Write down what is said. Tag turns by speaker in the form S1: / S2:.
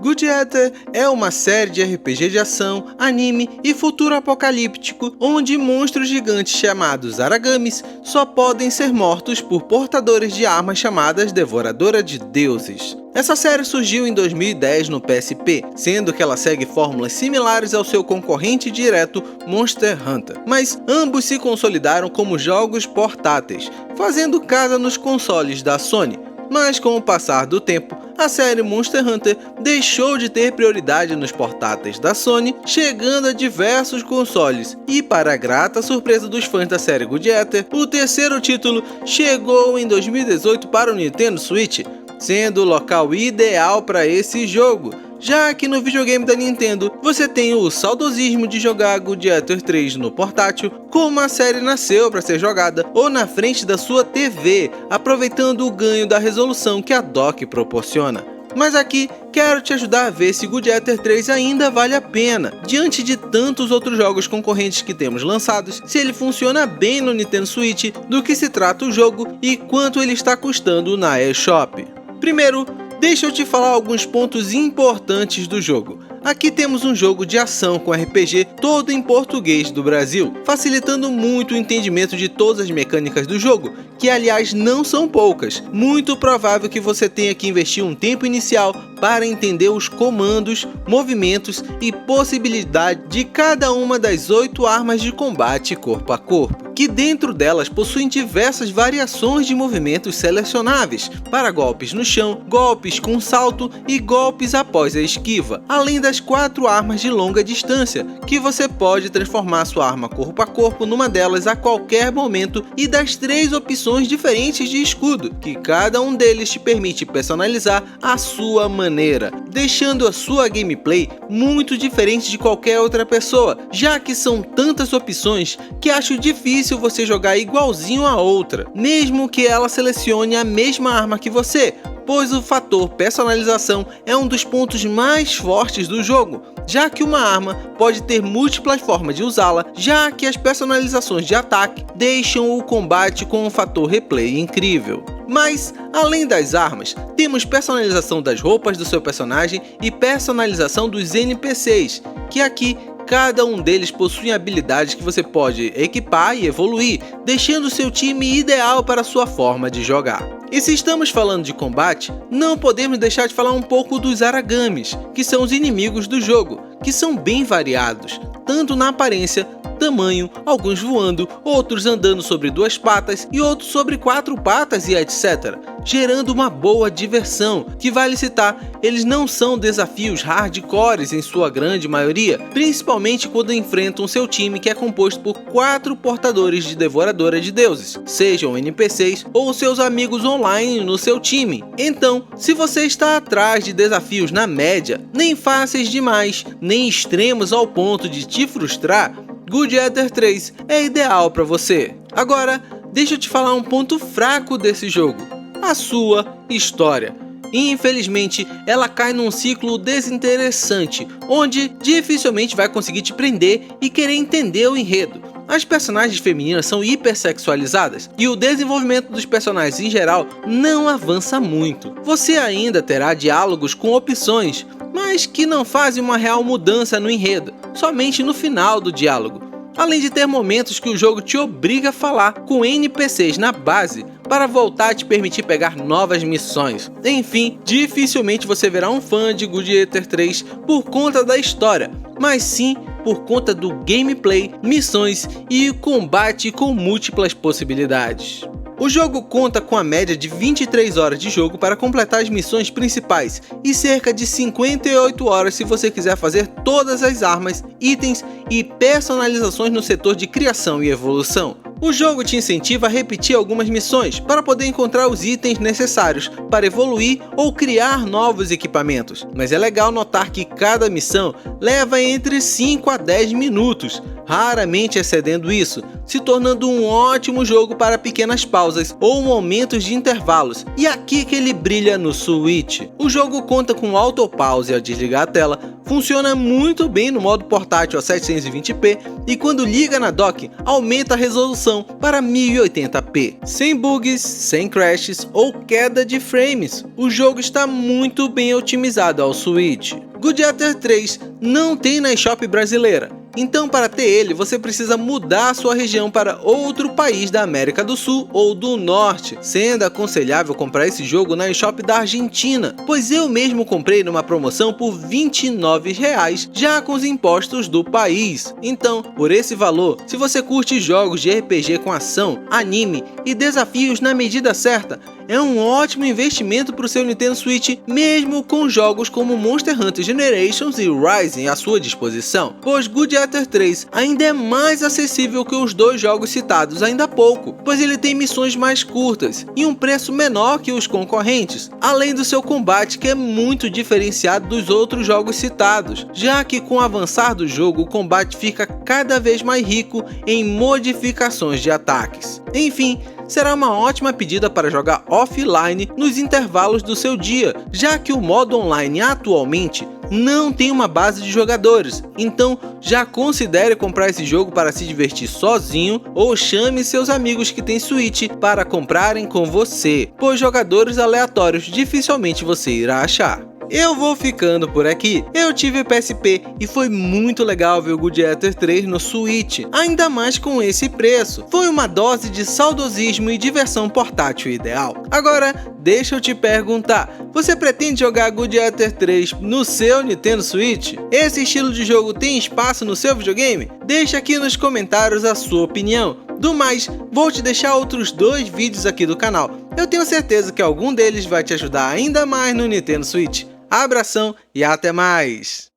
S1: Good Ether é uma série de RPG de ação, anime e futuro apocalíptico, onde monstros gigantes chamados Aragamis só podem ser mortos por portadores de armas chamadas Devoradora de Deuses. Essa série surgiu em 2010 no PSP, sendo que ela segue fórmulas similares ao seu concorrente direto Monster Hunter, mas ambos se consolidaram como jogos portáteis, fazendo casa nos consoles da Sony. Mas com o passar do tempo, a série Monster Hunter deixou de ter prioridade nos portáteis da Sony, chegando a diversos consoles. E para a grata surpresa dos fãs da série Good Ether, o terceiro título chegou em 2018 para o Nintendo Switch, sendo o local ideal para esse jogo, já que no videogame da Nintendo você tem o saudosismo de jogar Good Ether 3 no portátil, como a série nasceu para ser jogada, ou na frente da sua TV, aproveitando o ganho da resolução que a dock proporciona. Mas aqui quero te ajudar a ver se Good Ether 3 ainda vale a pena, diante de tantos outros jogos concorrentes que temos lançados, se ele funciona bem no Nintendo Switch, do que se trata o jogo e quanto ele está custando na eShop. Primeiro, deixa eu te falar alguns pontos importantes do jogo. Aqui temos um jogo de ação com RPG todo em português do Brasil, facilitando muito o entendimento de todas as mecânicas do jogo, que aliás não são poucas. Muito provável que você tenha que investir um tempo inicial para entender os comandos, movimentos e possibilidade de cada uma das 8 armas de combate corpo a corpo, que dentro delas possuem diversas variações de movimentos selecionáveis, para golpes no chão, golpes com salto e golpes após a esquiva, além das 4 armas de longa distância, que você pode transformar sua arma corpo a corpo numa delas a qualquer momento, e das 3 opções diferentes de escudo, que cada um deles te permite personalizar a sua maneira, deixando a sua gameplay muito diferente de qualquer outra pessoa, já que são tantas opções que acho difícil você jogar igualzinho a outra, mesmo que ela selecione a mesma arma que você, pois o fator personalização é um dos pontos mais fortes do jogo, já que uma arma pode ter múltiplas formas de usá-la, já que as personalizações de ataque deixam o combate com um fator replay incrível. Mas, além das armas, temos personalização das roupas do seu personagem e personalização dos NPCs, que aqui cada um deles possui habilidades que você pode equipar e evoluir, deixando seu time ideal para sua forma de jogar. E se estamos falando de combate, não podemos deixar de falar um pouco dos Aragamis, que são os inimigos do jogo, que são bem variados, tanto na aparência, tamanho, alguns voando, outros andando sobre 2 patas e outros sobre 4 patas e etc, gerando uma boa diversão, que vale citar, eles não são desafios hardcores em sua grande maioria, principalmente quando enfrentam seu time que é composto por 4 portadores de Devoradora de Deuses, sejam NPCs ou seus amigos online no seu time. Então, se você está atrás de desafios na média, nem fáceis demais, nem extremos ao ponto de te frustrar, Good Ether 3 é ideal para você. Agora, deixa eu te falar um ponto fraco desse jogo: a sua história. Infelizmente, ela cai num ciclo desinteressante, onde dificilmente vai conseguir te prender e querer entender o enredo. As personagens femininas são hipersexualizadas e o desenvolvimento dos personagens em geral não avança muito. Você ainda terá diálogos com opções, mas que não fazem uma real mudança no enredo, somente no final do diálogo. Além de ter momentos que o jogo te obriga a falar com NPCs na base para voltar a te permitir pegar novas missões. Enfim, dificilmente você verá um fã de Good Ether 3 por conta da história, mas sim por conta do gameplay, missões e combate com múltiplas possibilidades. O jogo conta com a média de 23 horas de jogo para completar as missões principais e cerca de 58 horas se você quiser fazer todas as armas, itens e personalizações no setor de criação e evolução. O jogo te incentiva a repetir algumas missões para poder encontrar os itens necessários para evoluir ou criar novos equipamentos, mas é legal notar que cada missão leva entre 5 a 10 minutos, raramente excedendo isso, se tornando um ótimo jogo para pequenas pausas ou momentos de intervalos, e aqui que ele brilha no Switch. O jogo conta com autopause ao desligar a tela, funciona muito bem no modo portátil a 720p e quando liga na dock, aumenta a resolução para 1080p. Sem bugs, sem crashes ou queda de frames, o jogo está muito bem otimizado ao Switch. Gladiator 3 não tem na eShop brasileira, então para ter ele você precisa mudar a sua região para outro país da América do Sul ou do Norte, sendo aconselhável comprar esse jogo na eShop da Argentina, pois eu mesmo comprei numa promoção por R$ 29,00 já com os impostos do país. Então, por esse valor, se você curte jogos de RPG com ação, anime e desafios na medida certa, é um ótimo investimento para o seu Nintendo Switch, mesmo com jogos como Monster Hunter Generations e Rising à sua disposição, pois Gladiator 3 ainda é mais acessível que os dois jogos citados ainda há pouco, pois ele tem missões mais curtas e um preço menor que os concorrentes, além do seu combate que é muito diferenciado dos outros jogos citados, já que com o avançar do jogo o combate fica cada vez mais rico em modificações de ataques. Enfim, será uma ótima pedida para jogar offline nos intervalos do seu dia, já que o modo online atualmente não tem uma base de jogadores, então já considere comprar esse jogo para se divertir sozinho ou chame seus amigos que têm Switch para comprarem com você, pois jogadores aleatórios dificilmente você irá achar. Eu vou ficando por aqui. Eu tive PSP e foi muito legal ver o Gladiator 3 no Switch, ainda mais com esse preço. Foi uma dose de saudosismo e diversão portátil ideal. Agora, deixa eu te perguntar, você pretende jogar Gladiator 3 no seu Nintendo Switch? Esse estilo de jogo tem espaço no seu videogame? Deixa aqui nos comentários a sua opinião. Do mais, vou te deixar outros 2 vídeos aqui do canal. Eu tenho certeza que algum deles vai te ajudar ainda mais no Nintendo Switch. Abração e até mais!